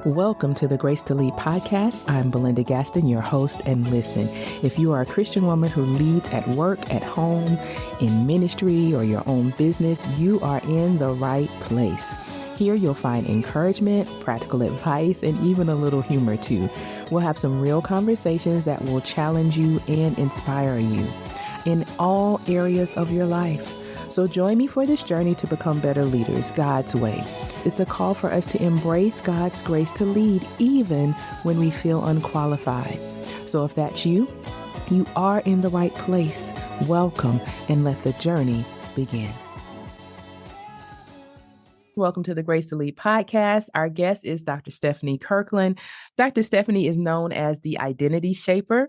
Welcome to the Grace to Lead podcast. I'm Belinda Gaston, your host. And listen, if you are a Christian woman who leads at work, at home, in ministry, or your own business, you are in the right place. Here you'll find encouragement, practical advice, and even a little humor too. We'll have some real conversations that will challenge you and inspire you in all areas of your life. So join me for this journey to become better leaders, God's way. It's a call for us to embrace God's grace to lead, even when we feel unqualified. So if that's you, you are in the right place. Welcome, and let the journey begin. Welcome to the Grace to Lead podcast. Our guest is Dr. Stephanie Kirkland. Dr. Stephanie is known as the Identity Shaper.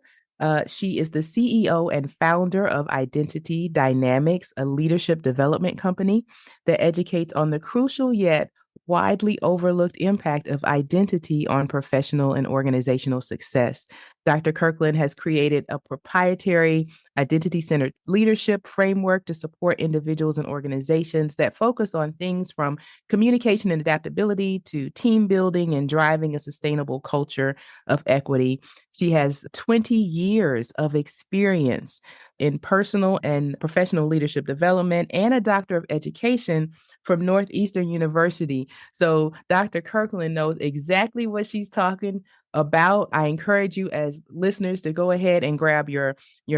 She is the CEO and founder of Identity Dynamics, a leadership development company that educates on the crucial yet widely overlooked impact of identity on professional and organizational success. Dr. Kirkland has created a proprietary identity-centered leadership framework to support individuals and organizations that focus on things from communication and adaptability to team building and driving a sustainable culture of equity. She has 20 years of experience in personal and professional leadership development and a doctor of education from Northeastern University. So Dr. Kirkland knows exactly what she's talking about. I encourage you as listeners to go ahead and grab your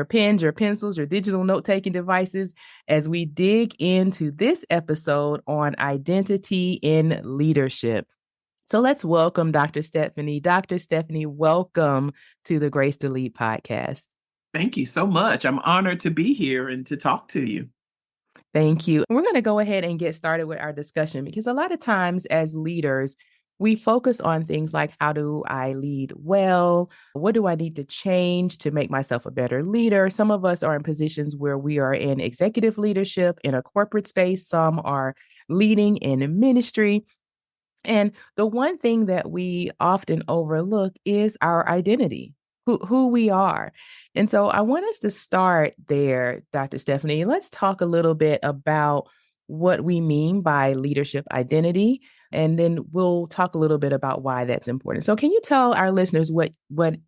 pens, your pencils, your digital note-taking devices as we dig into this episode on identity in leadership. So let's welcome Dr. Stephanie. Dr. Stephanie, welcome to the Grace to Lead podcast. Thank you so much. I'm honored to be here and to talk to you. Thank you. We're going to go ahead and get started with our discussion because a lot of times as leaders, we focus on things like, how do I lead well? What do I need to change to make myself a better leader? Some of us are in positions where we are in executive leadership in a corporate space. Some are leading in ministry. And the one thing that we often overlook is our identity, who we are. And so I want us to start there, Dr. Stephanie. Let's talk a little bit about what we mean by leadership identity, and then we'll talk a little bit about why that's important. So can you tell our listeners what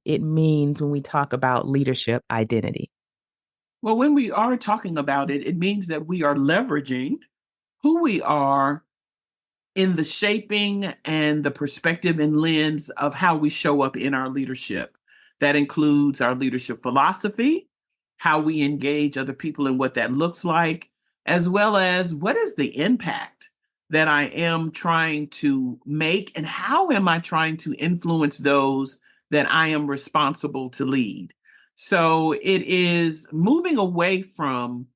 it means when we talk about leadership identity? Well, when we are talking about it, it means that we are leveraging who we are in the shaping and the perspective and lens of how we show up in our leadership. That includes our leadership philosophy, how we engage other people and what that looks like, as well as what is the impact that I am trying to make and how am I trying to influence those that I am responsible to lead. So it is moving away from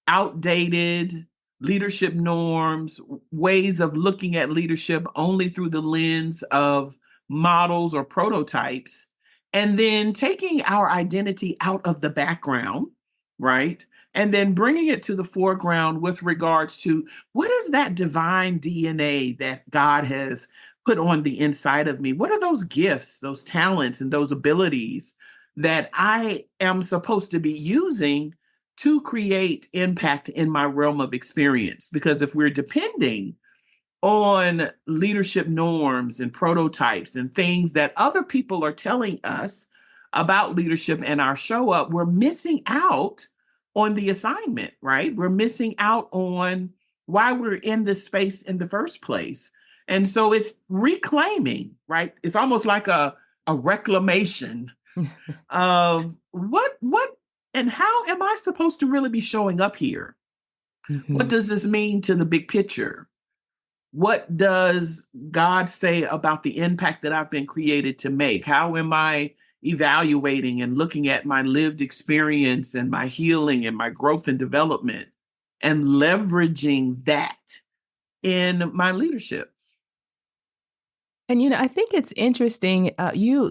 outdated leadership norms, ways of looking at leadership only through the lens of models or prototypes, and then taking our identity out of the background, right? And then bringing it to the foreground with regards to what is that divine DNA that God has put on the inside of me? What are those gifts, those talents, and those abilities that I am supposed to be using to create impact in my realm of experience? Because if we're depending on leadership norms and prototypes and things that other people are telling us about leadership and our show up, we're missing out on the assignment, right? We're missing out on why we're in this space in the first place. And so it's reclaiming, right? It's almost like a reclamation of what and how am I supposed to really be showing up here? Mm-hmm. What does this mean to the big picture? What does God say about the impact that I've been created to make? How am I evaluating and looking at my lived experience and my healing and my growth and development and leveraging that in my leadership? And, I think it's interesting.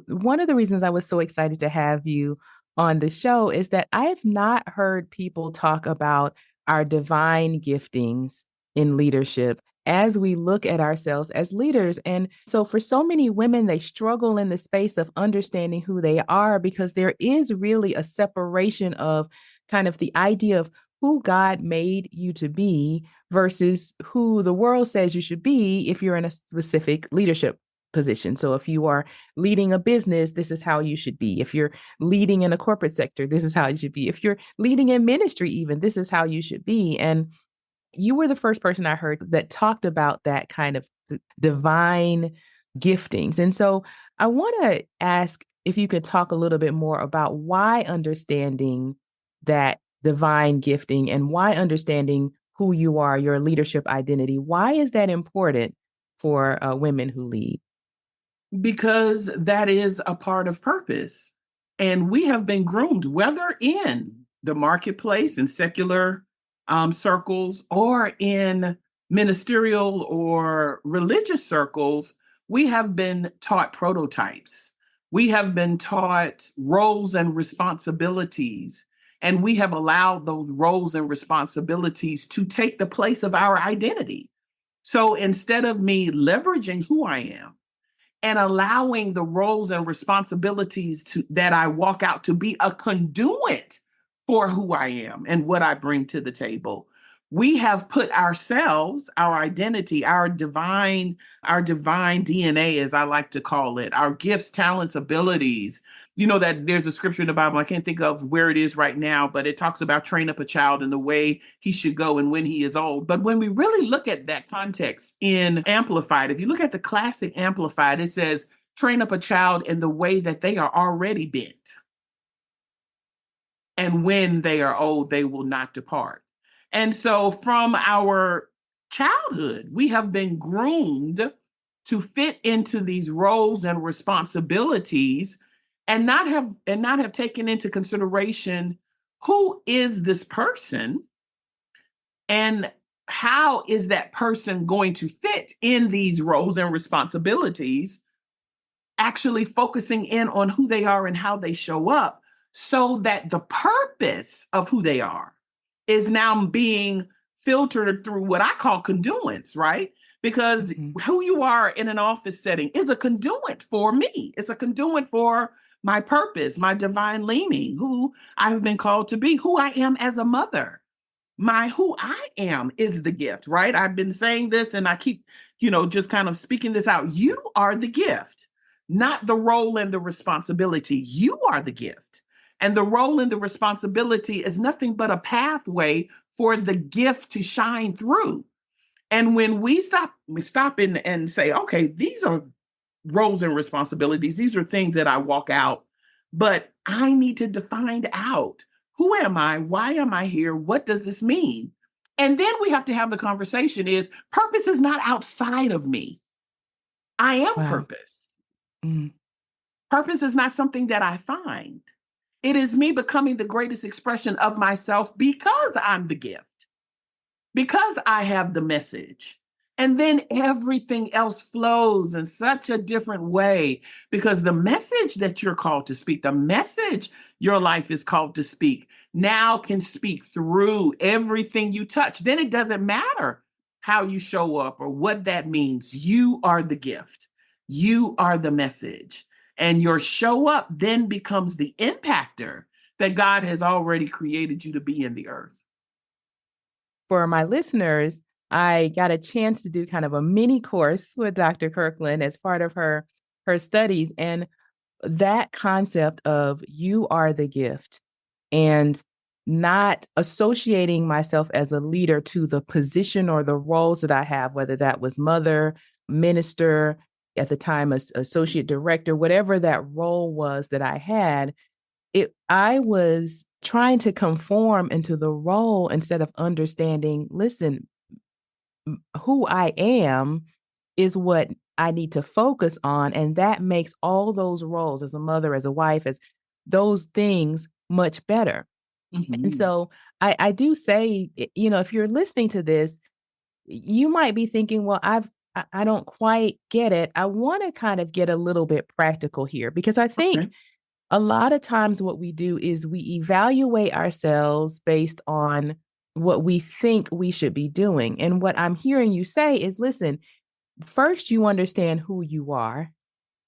One of the reasons I was so excited to have you on the show is that I've not heard people talk about our divine giftings in leadership as we look at ourselves as leaders. And so for so many women, they struggle in the space of understanding who they are because there is really a separation of kind of the idea of who God made you to be versus who the world says you should be if you're in a specific leadership position. So if you are leading a business, this is how you should be. If you're leading in a corporate sector, this is how you should be. If you're leading in ministry, even, this is how you should be. And you were the first person I heard that talked about that kind of divine giftings. And so I want to ask if you could talk a little bit more about why understanding that divine gifting and why understanding who you are, your leadership identity, why is that important for women who lead? Because that is a part of purpose. And we have been groomed, whether in the marketplace, in secular circles, or in ministerial or religious circles, we have been taught prototypes. We have been taught roles and responsibilities, and we have allowed those roles and responsibilities to take the place of our identity. So instead of me leveraging who I am, and allowing the roles and responsibilities that I walk out to be a conduit for who I am and what I bring to the table. We have put ourselves, our identity, our divine DNA, as I like to call it, our gifts, talents, abilities. You know that there's a scripture in the Bible, I can't think of where it is right now, but it talks about train up a child in the way he should go and when he is old. But when we really look at that context in Amplified, if you look at the classic Amplified, it says, train up a child in the way that they are already bent. And when they are old, they will not depart. And so from our childhood, we have been groomed to fit into these roles and responsibilities and not have taken into consideration who is this person and how is that person going to fit in these roles and responsibilities, actually focusing in on who they are and how they show up so that the purpose of who they are is now being filtered through what I call conduits, right? Because who you are in an office setting is a conduit for me. It's a conduit for my purpose, my divine leaning, who I've been called to be, who I am as a mother. Who I am is the gift, right? I've been saying this and I keep, just kind of speaking this out. You are the gift, not the role and the responsibility. You are the gift. And the role and the responsibility is nothing but a pathway for the gift to shine through. And when we stop and say, okay, these are roles and responsibilities. These are things that I walk out, but I need to find out, who am I? Why am I here? What does this mean? And then we have to have the conversation is purpose is not outside of me. I am purpose. Purpose is not something that I find. It is me becoming the greatest expression of myself because I'm the gift, because I have the message. And then everything else flows in such a different way because the message that you're called to speak, the message your life is called to speak, now can speak through everything you touch. Then it doesn't matter how you show up or what that means. You are the gift. You are the message. And your show up then becomes the impactor that God has already created you to be in the earth. For my listeners, I got a chance to do kind of a mini course with Dr. Kirkland as part of her studies. And that concept of you are the gift and not associating myself as a leader to the position or the roles that I have, whether that was mother, minister, at the time, associate director, whatever that role was that I had, I was trying to conform into the role instead of understanding, listen, who I am is what I need to focus on. And that makes all those roles as a mother, as a wife, as those things much better. And so I do say, if you're listening to this, you might be thinking, well, I don't quite get it. I want to kind of get a little bit practical here because I think a lot of times what we do is we evaluate ourselves based on what we think we should be doing. And what I'm hearing you say is, listen, first you understand who you are,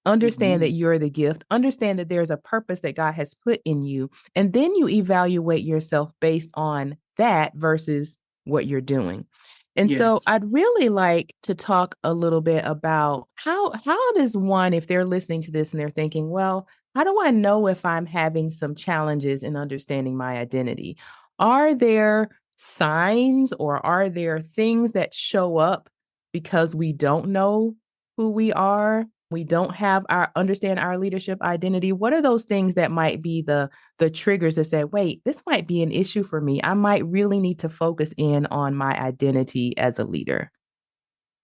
understand that you're the gift, understand that there's a purpose that God has put in you, and then you evaluate yourself based on that versus what you're doing. And so Yes. I'd really like to talk a little bit about how does one, if they're listening to this and they're thinking, well, how do I know if I'm having some challenges in understanding my identity? Are there signs or are there things that show up because we don't know who we are? We don't have our understand our leadership identity. What are those things that might be the triggers that say, wait, this might be an issue for me. I might really need to focus in on my identity as a leader.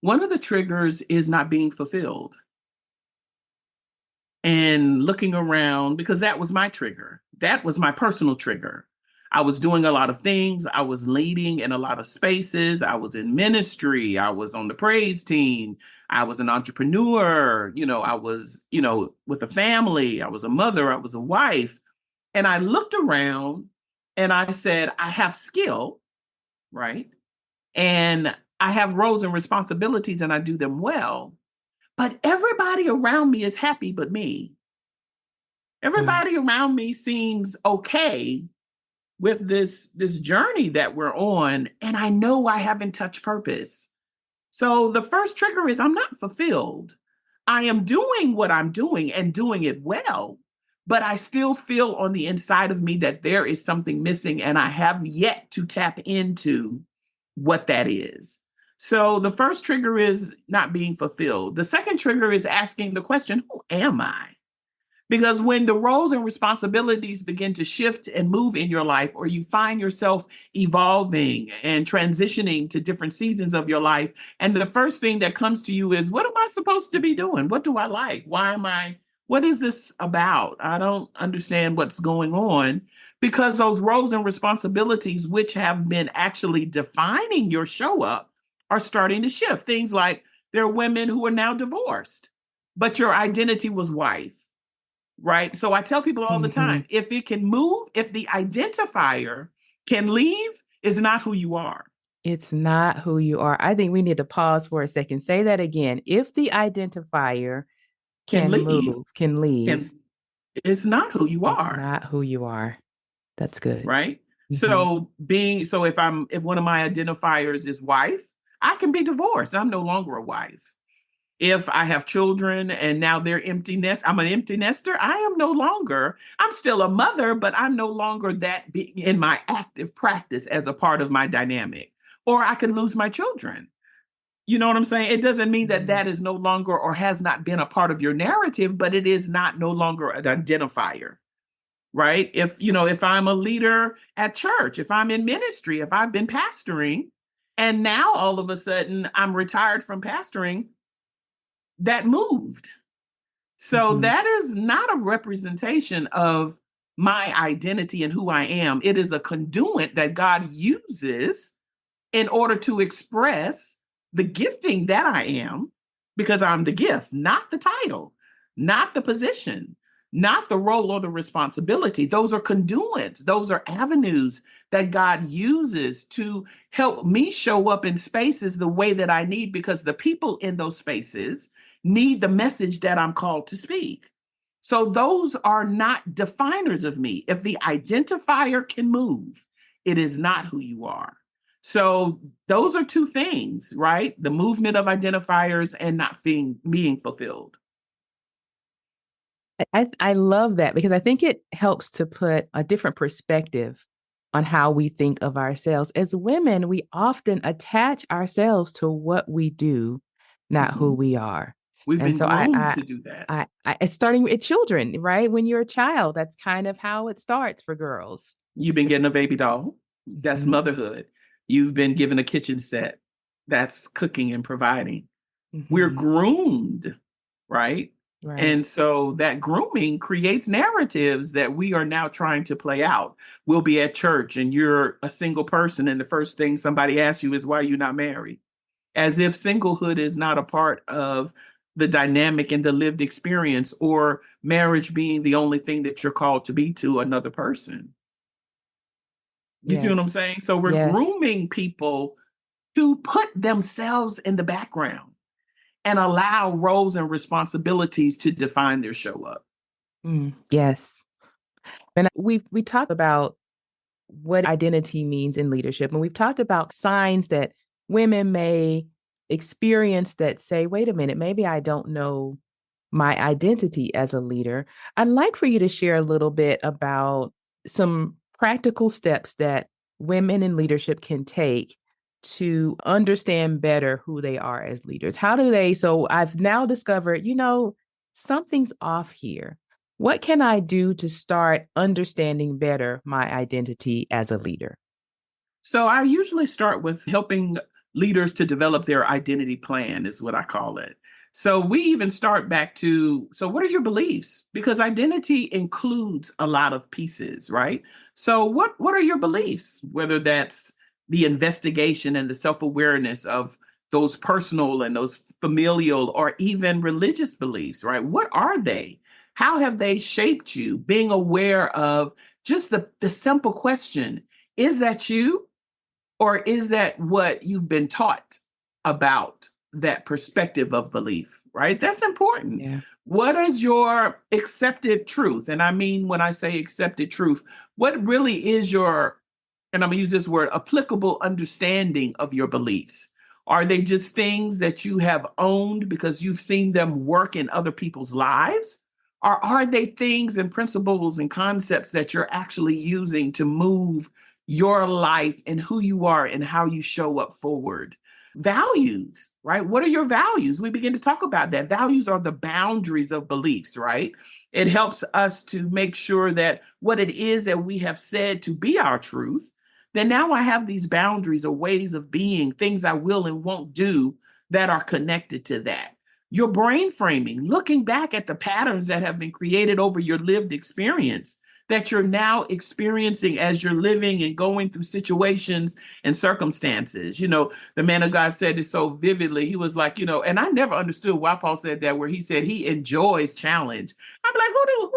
One of the triggers is not being fulfilled and looking around because that was my trigger. That was my personal trigger. I was doing a lot of things. I was leading in a lot of spaces. I was in ministry. I was on the praise team. I was an entrepreneur. I was, with a family. I was a mother. I was a wife. And I looked around and I said, I have skill, right? And I have roles and responsibilities and I do them well. But everybody around me is happy but me. Mm, Everybody around me seems okay with this journey that we're on, and I know I haven't touched purpose. So the first trigger is I'm not fulfilled. I am doing what I'm doing and doing it well, but I still feel on the inside of me that there is something missing and I have yet to tap into what that is. So the first trigger is not being fulfilled. The second trigger is asking the question, who am I? Because when the roles and responsibilities begin to shift and move in your life, or you find yourself evolving and transitioning to different seasons of your life, and the first thing that comes to you is, what am I supposed to be doing? What do I like? What is this about? I don't understand what's going on because those roles and responsibilities, which have been actually defining your show up, are starting to shift. Things like there are women who are now divorced, but your identity was wife, right? So I tell people all the mhm. time, if it can move, if the identifier can leave, is not who you are. It's not who you are. I think we need to pause for a second. Say that again. If the identifier Can can leave, move, can leave, can it's not who you it's are, not who you are. That's good. right? Hmm. So if one of my identifiers is wife, I can be divorced. I'm no longer a wife. If I have children and now they're empty nest, I'm an empty nester. I am no longer, I'm still a mother, but I'm no longer that in my active practice as a part of my dynamic. Or I can lose my children. You know what I'm saying? It doesn't mean that Mm. that is no longer or has not been a part of your narrative, but it is not no longer an identifier, right? If I'm a leader at church, if I'm in ministry, if I've been pastoring, and now all of a sudden I'm retired from pastoring, that moved. So Mhm. that is not a representation of my identity and who I am. It is a conduit that God uses in order to express the gifting that I am, because I'm the gift, not the title, not the position, not the role or the responsibility. Those are conduits, those are avenues that God uses to help me show up in spaces the way that I need, because the people in those spaces need the message that I'm called to speak. So those are not definers of me. If the identifier can move, it is not who you are. So those are two things, right? The movement of identifiers and not being fulfilled. I love that because I think it helps to put a different perspective on how we think of ourselves. As women, we often attach ourselves to what we do, not who Mhm. we are. We've And been so groomed to do that. it's starting with children, right? When you're a child, that's kind of how it starts for girls. You've been It's getting a baby doll. That's mhm, motherhood. You've been given a kitchen set. That's cooking and providing. We're mhm, groomed, right? right. And so that grooming creates narratives that we are now trying to play out. We'll be at church and you're a single person, and the first thing somebody asks you is, why are you not married? As if singlehood is not a part of the dynamic and the lived experience, or marriage being the only thing that you're called to be to another person. You see what I'm Yes. saying? So we're Yes. grooming people to put themselves in the background and allow roles and responsibilities to define their show up. Yes. And we talked about what identity means in leadership, and we've talked about signs that women may experience that say, wait a minute, maybe I don't know my identity as a leader. I'd like for you to share a little bit about some practical steps that women in leadership can take to understand better who they are as leaders. How do they? So I've now discovered, something's off here. What can I do to start understanding better my identity as a leader? So I usually start with helping leaders to develop their identity plan, is what I call it. So we even start back to, so what are your beliefs? Because identity includes a lot of pieces, right? So what are your beliefs? Whether that's the investigation and the self-awareness of those personal and those familial or even religious beliefs, right? What are they? How have they shaped you? Being aware of just the simple question, is that you? Or is that what you've been taught about that perspective of belief, right? That's important. Yeah. What is your accepted truth? And I mean, when I say accepted truth, what really is your, and I'm gonna use this word, applicable understanding of your beliefs? Are they just things that you have owned because you've seen them work in other people's lives? Or are they things and principles and concepts that you're actually using to move your life and who you are and how you show up forward? Values, right? What are your values? We begin to talk about that. Values are the boundaries of beliefs, right? It helps us to make sure that what it is that we have said to be our truth, then now I have these boundaries or ways of being, things I will and won't do that are connected to that. Your brain framing, looking back at the patterns that have been created over your lived experience that you're now experiencing as you're living and going through situations and circumstances. The man of God said it so vividly. He was like, and I never understood why Paul said that, where he said he enjoys challenge. I'm like,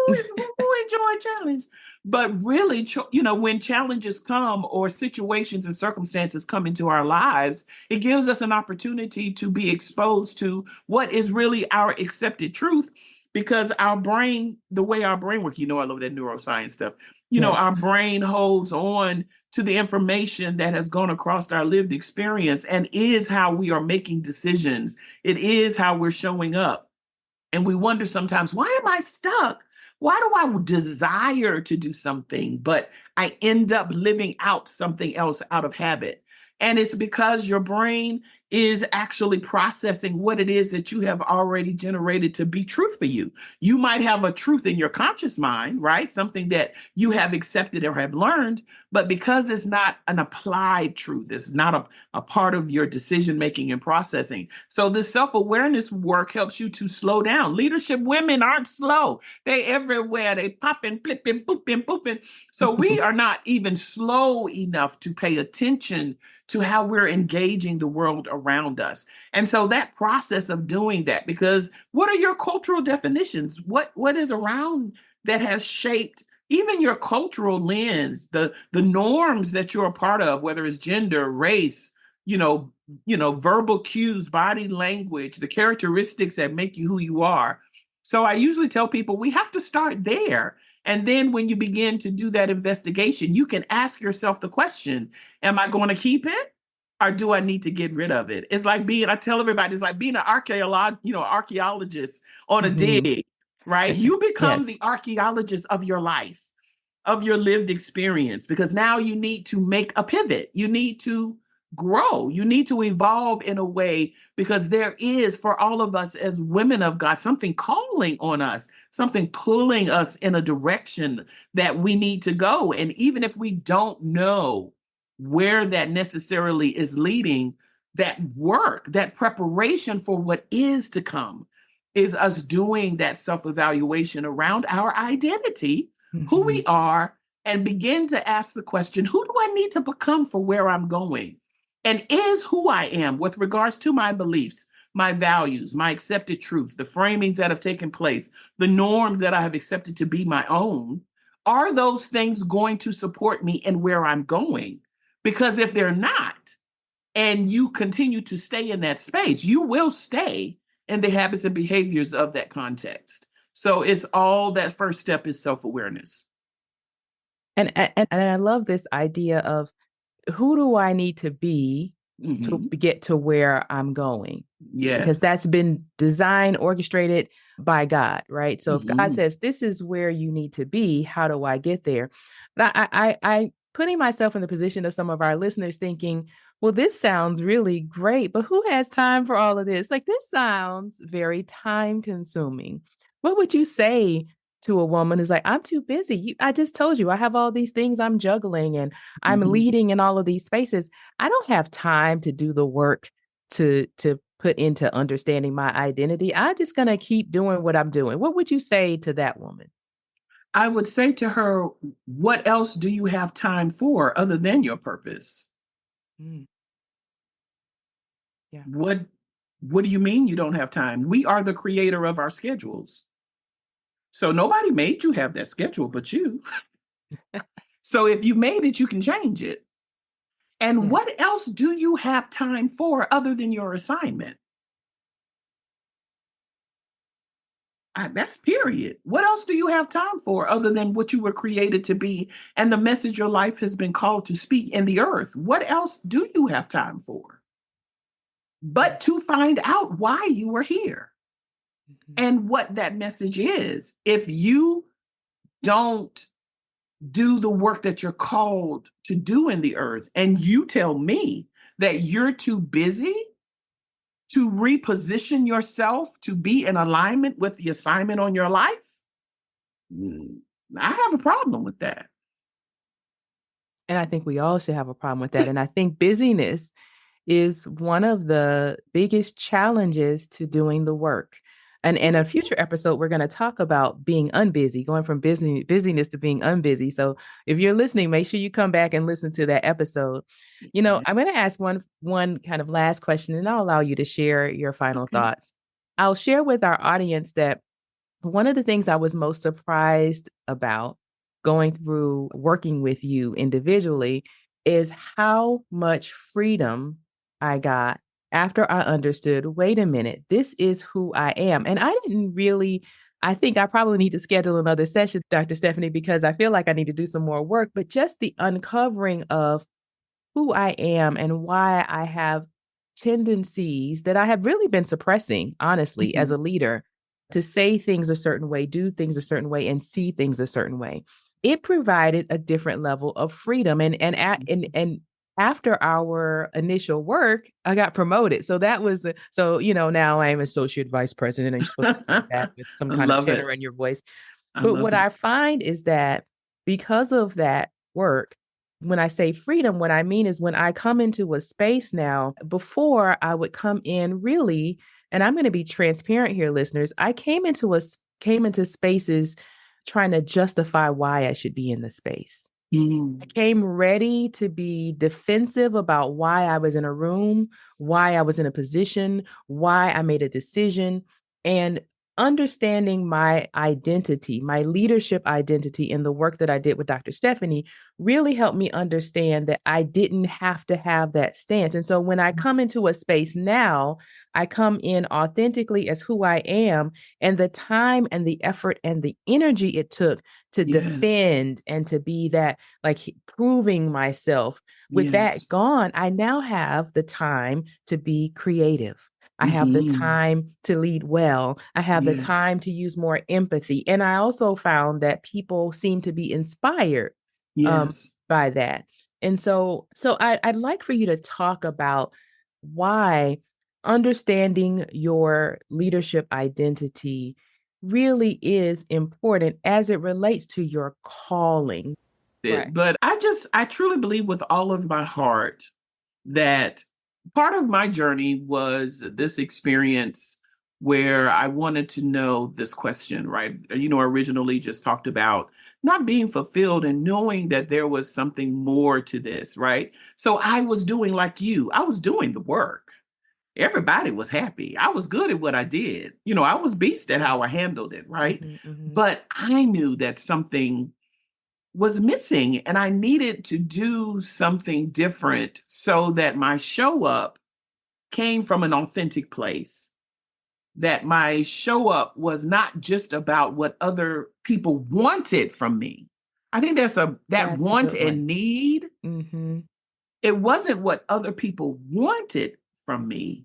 who enjoy challenge? But really, when challenges come or situations and circumstances come into our lives, it gives us an opportunity to be exposed to what is really our accepted truth, because our brain, the way our brain works, I love that neuroscience stuff. Yes. Our brain holds on to the information that has gone across our lived experience and is how we are making decisions. It is how we're showing up. And we wonder sometimes, why am I stuck? Why do I desire to do something, but I end up living out something else out of habit? And it's because your brain is actually processing what it is that you have already generated to be truth for you. You might have a truth in your conscious mind, right? Something that you have accepted or have learned, but because it's not an applied truth, it's not a part of your decision making and processing. So this self-awareness work helps you to slow down. Leadership women aren't slow. They everywhere. They popping, flipping, booping, booping. So we are not even slow enough to pay attention to how we're engaging the world around us. And so that process of doing that, because what are your cultural definitions? What is around that has shaped even your cultural lens, the norms that you're a part of, whether it's gender, race, verbal cues, body language, the characteristics that make you who you are. So I usually tell people we have to start there. And then when you begin to do that investigation, you can ask yourself the question, am I going to keep it? Or do I need to get rid of it? It's like I tell everybody, it's like being an archaeologist on a Mhm. dig, right? You become Yes. the archaeologist of your life, of your lived experience, because now you need to make a pivot. You need to grow. You need to evolve in a way, because there is, for all of us as women of God, something calling on us, something pulling us in a direction that we need to go. And even if we don't know where that necessarily is leading, that work, that preparation for what is to come, is us doing that self-evaluation around our identity, who we Mhm. are, and begin to ask the question, who do I need to become for where I'm going? And is who I am with regards to my beliefs, my values, my accepted truth, the framings that have taken place, the norms that I have accepted to be my own, are those things going to support me in where I'm going? Because if they're not, and you continue to stay in that space, you will stay in the habits and behaviors of that context. So it's all, that first step is self-awareness. And I love this idea of, who do I need to be to Hmm. get to where I'm going, because Yes. that's been designed, orchestrated by God, right? So if God Hmm. says, this is where you need to be, how do I get there? But I putting myself in the position of some of our listeners thinking, well, this sounds really great, but who has time for all of this? Like, this sounds very time consuming. What would you say to a woman who's like, I'm too busy? I just told you I have all these things I'm juggling and I'm Hmm. leading in all of these spaces. I don't have time to do the work to put into understanding my identity. I'm just going to keep doing what I'm doing. What would you say to that woman? I would say to her, what else do you have time for other than your purpose? Mm, yeah. What do you mean you don't have time? We are the creator of our schedules. So nobody made you have that schedule but you. So if you made it, you can change it. And Yes. what else do you have time for other than your assignment? That's period. What else do you have time for other than what you were created to be and the message your life has been called to speak in the earth? What else do you have time for? Yeah. But to find out why you were here Mhm. and what that message is. If you don't do the work that you're called to do in the earth, and you tell me that you're too busy to reposition yourself to be in alignment with the assignment on your life, mm, I have a problem with that. And I think we all should have a problem with that. And I think busyness is one of the biggest challenges to doing the work. And in a future episode, we're going to talk about being unbusy, going from busyness to being unbusy. So if you're listening, make sure you come back and listen to that episode. Okay. I'm going to ask one kind of last question, and I'll allow you to share your final Okay. thoughts. I'll share with our audience that one of the things I was most surprised about going through working with you individually is how much freedom I got after I understood, wait a minute, this is who I am. And I didn't really, I think I probably need to schedule another session, Dr. Stephanie, because I feel like I need to do some more work. But just the uncovering of who I am and why I have tendencies that I have really been suppressing, honestly, as Mhm. a leader, to say things a certain way, do things a certain way, and see things a certain way. It provided a different level of freedom. And after our initial work, I got promoted. So that was now I'm associate vice president, and you're supposed to say that with some I kind of love it. tenor in your voice. I But love what it. I find is that because of that work, when I say freedom, what I mean is when I come into a space now, before I would come in really, and I'm going to be transparent here, listeners. I came into spaces trying to justify why I should be in the space. I Mm. came ready to be defensive about why I was in a room, why I was in a position, why I made a decision, and understanding my identity, my leadership identity in the work that I did with Dr. Stephanie really helped me understand that I didn't have to have that stance. And so when I come into a space now, I come in authentically as who I am, and the time and the effort and the energy it took to Yes. defend and to be that, like, proving myself. With that Yes. gone, I now have the time to be creative. I have the Mhm. time to lead well. I have the Yes. time to use more empathy. And I also found that people seem to be inspired Yes. by that. And I'd like for you to talk about why understanding your leadership identity really is important as it relates to your calling. Right. But I truly believe with all of my heart that part of my journey was this experience where I wanted to know this question, right? Originally just talked about not being fulfilled and knowing that there was something more to this, right? So I was doing like you, I was doing the work. Everybody was happy. I was good at what I did. I was beast at how I handled it, right? Mhm, mhm. But I knew that something was missing and I needed to do something different so that my show up came from an authentic place. That my show up was not just about what other people wanted from me. I think there's that That's a want good one. and need Mhm. It wasn't what other people wanted from me,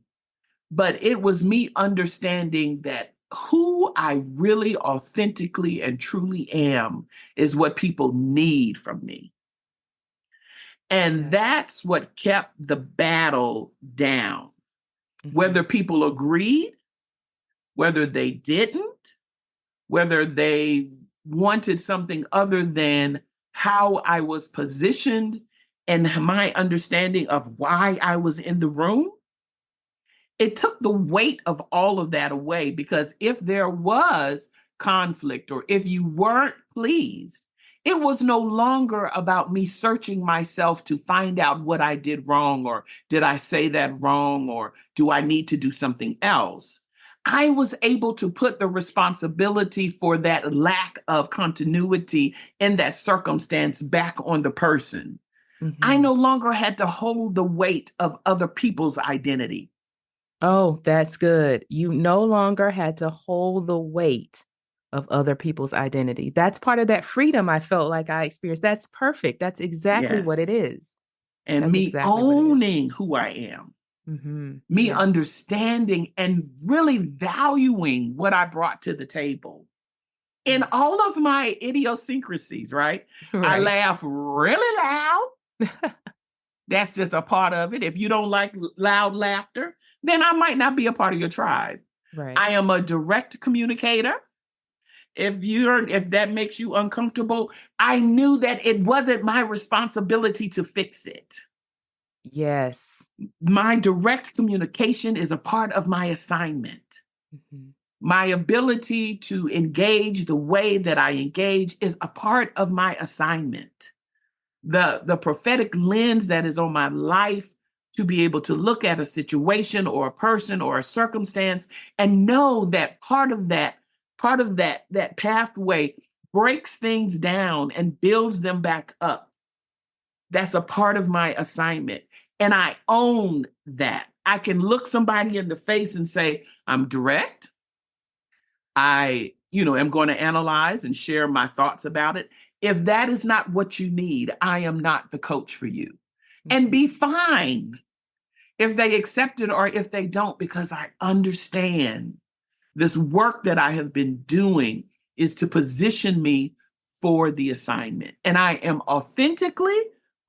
but it was me understanding that who I really authentically and truly am is what people need from me. And Yes. that's what kept the battle down. Mm-hmm. Whether people agreed, whether they didn't, whether they wanted something other than how I was positioned and my understanding of why I was in the room, it took the weight of all of that away, because if there was conflict or if you weren't pleased, it was no longer about me searching myself to find out what I did wrong, or did I say that wrong, or do I need to do something else. I was able to put the responsibility for that lack of continuity in that circumstance back on the person. I Mm-hmm. no longer had to hold the weight of other people's identity. Oh, that's good. You no longer had to hold the weight of other people's identity. That's part of that freedom I felt like I experienced. That's perfect. That's exactly what Yes. it is. And That's me exactly what it is. owning who I am, Mm-hmm. me Yeah. understanding and really valuing what I brought to the table in all of my idiosyncrasies, right? I Right. laugh really loud. That's just a part of it. If you don't like loud laughter, then I might not be a part of your tribe. Right. I am a direct communicator. If that makes you uncomfortable, I knew that it wasn't my responsibility to fix it. Yes. My direct communication is a part of my assignment. Mm-hmm. My ability to engage the way that I engage is a part of my assignment. The prophetic lens that is on my life, to be able to look at a situation or a person or a circumstance and know that part of that pathway breaks things down and builds them back up. That's a part of my assignment. And I own that. I can look somebody in the face and say, I'm direct. I am going to analyze and share my thoughts about it. If that is not what you need, I am not the coach for you. And Mm-hmm. be fine if they accept it or if they don't, because I understand this work that I have been doing is to position me for the assignment. And I am authentically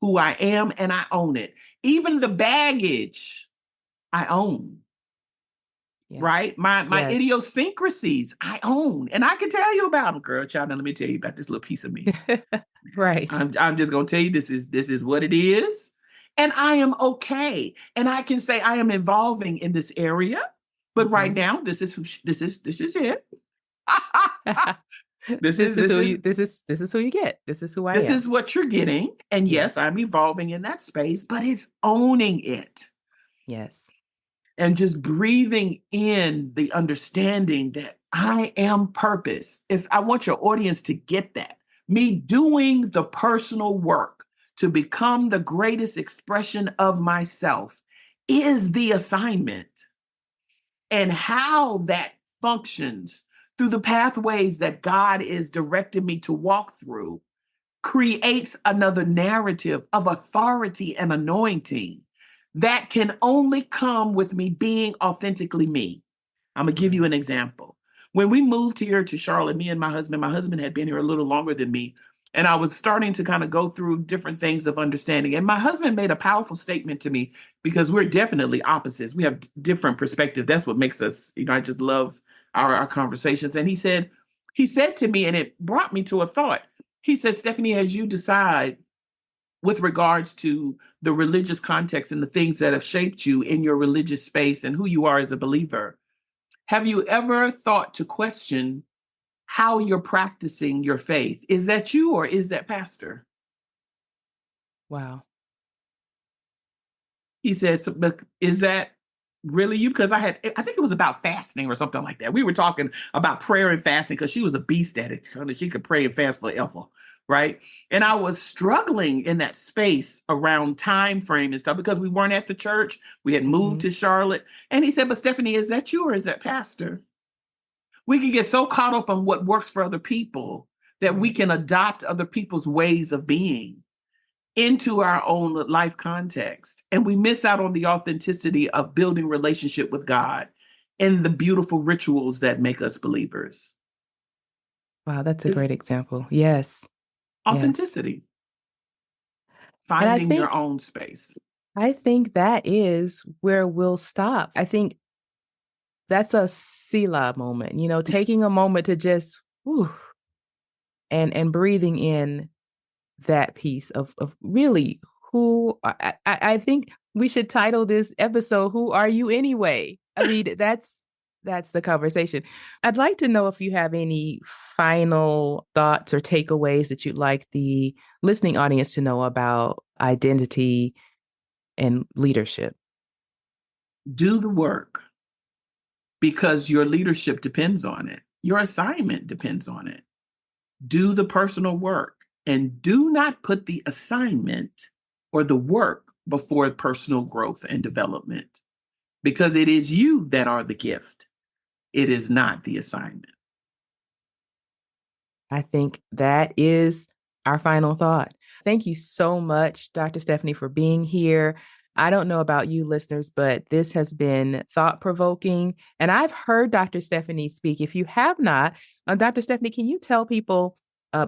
who I am, and I own it. Even the baggage, I own. Yes. Right? My Yes. idiosyncrasies, I own. And I can tell you about them, girl. Child, now let me tell you about this little piece of me. Right. I'm just gonna tell you this is what it is. And I am okay. And I can say I am evolving in this area. But right Mm-hmm. now, this is it. this is This is this who is you this is who you get. This is who I this am. is what you're getting. And yes, Yes. I'm evolving in that space, but it's owning it. Yes. And just breathing in the understanding that I am purpose. If I want your audience to get that, me doing the personal work to become the greatest expression of myself is the assignment. And how that functions through the pathways that God is directing me to walk through creates another narrative of authority and anointing that can only come with me being authentically me. I'm going to give you an Yes. example. When we moved here to Charlotte, me and my husband had been here a little longer than me. And I was starting to kind of go through different things of understanding. And my husband made a powerful statement to me, because we're definitely opposites. We have different perspective. That's what makes us, I just love our conversations. And he said to me, and it brought me to a thought. He said, Stephanie, as you decide with regards to the religious context and the things that have shaped you in your religious space and who you are as a believer, have you ever thought to question how you're practicing your faith? Is that you or is that pastor? Wow. He said, so, but is that really you? Because I think it was about fasting or something like that. We were talking about prayer and fasting because she was a beast at it. She could pray and fast forever. Right. And I was struggling in that space around time frame and stuff because we weren't at the church. We had moved Mm-hmm. to Charlotte. And he said, but Stephanie, is that you or is that pastor? We can get so caught up on what works for other people that we Right. can adopt other people's ways of being into our own life context. And we miss out on the authenticity of building relationship with God and the beautiful rituals that make us believers. Wow, that's a It's great example. Yes. Yes. authenticity, And I finding your think own space. I think that is where we'll stop. I think that's a Selah moment, taking a moment to just whew, and breathing in that piece of really who I think we should title this episode "Who Are You Anyway?" I mean, that's the conversation. I'd like to know if you have any final thoughts or takeaways that you'd like the listening audience to know about identity and leadership. Do the work because your leadership depends on it. Your assignment depends on it. Do the personal work and do not put the assignment or the work before personal growth and development because it is you that are the gift. It is not the assignment. I think that is our final thought. Thank you so much, Dr. Stephanie, for being here. I don't know about you listeners, but this has been thought provoking. And I've heard Dr. Stephanie speak. If you have not, Dr. Stephanie, can you tell people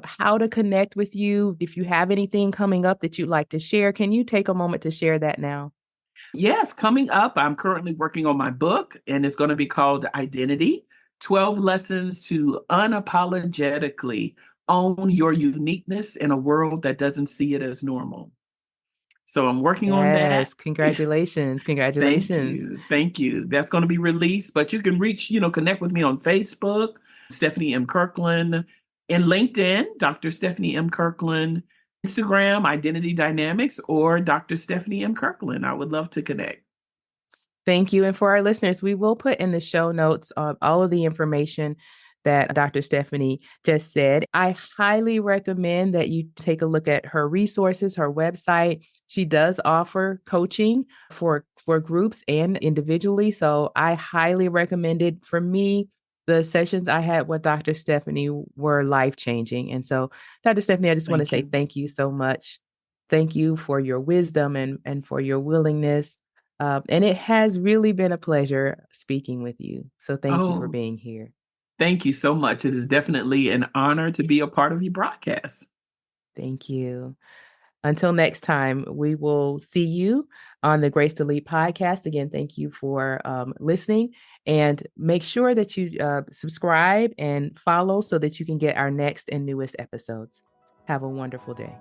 how to connect with you? If you have anything coming up that you'd like to share, can you take a moment to share that now? Yes, coming up, I'm currently working on my book, and it's going to be called Identity 12 Lessons to Unapologetically Own Your Uniqueness in a World That Doesn't See It as Normal. So I'm working on that. Yes, congratulations. Thank Congratulations. you. Thank you. That's going to be released, but you can connect with me on Facebook, Stephanie M. Kirkland, and LinkedIn, Dr. Stephanie M. Kirkland, Instagram, Identity Dynamics, or Dr. Stephanie M. Kirkland. I would love to connect. Thank you. And for our listeners, we will put in the show notes all of the information that Dr. Stephanie just said. I highly recommend that you take a look at her resources, her website. She does offer coaching for groups and individually. So I highly recommend it. For me, the sessions I had with Dr. Stephanie were life-changing. And so, Dr. Stephanie, I just want to Thank say you. thank you so much. Thank you for your wisdom and for your willingness. And it has really been a pleasure speaking with you. So thank you for Oh, being here. thank you so much. It is definitely an honor to be a part of your broadcast. Thank you. Until next time, we will see you on the Grace to Lead podcast. Again, thank you for listening, and make sure that you subscribe and follow so that you can get our next and newest episodes. Have a wonderful day.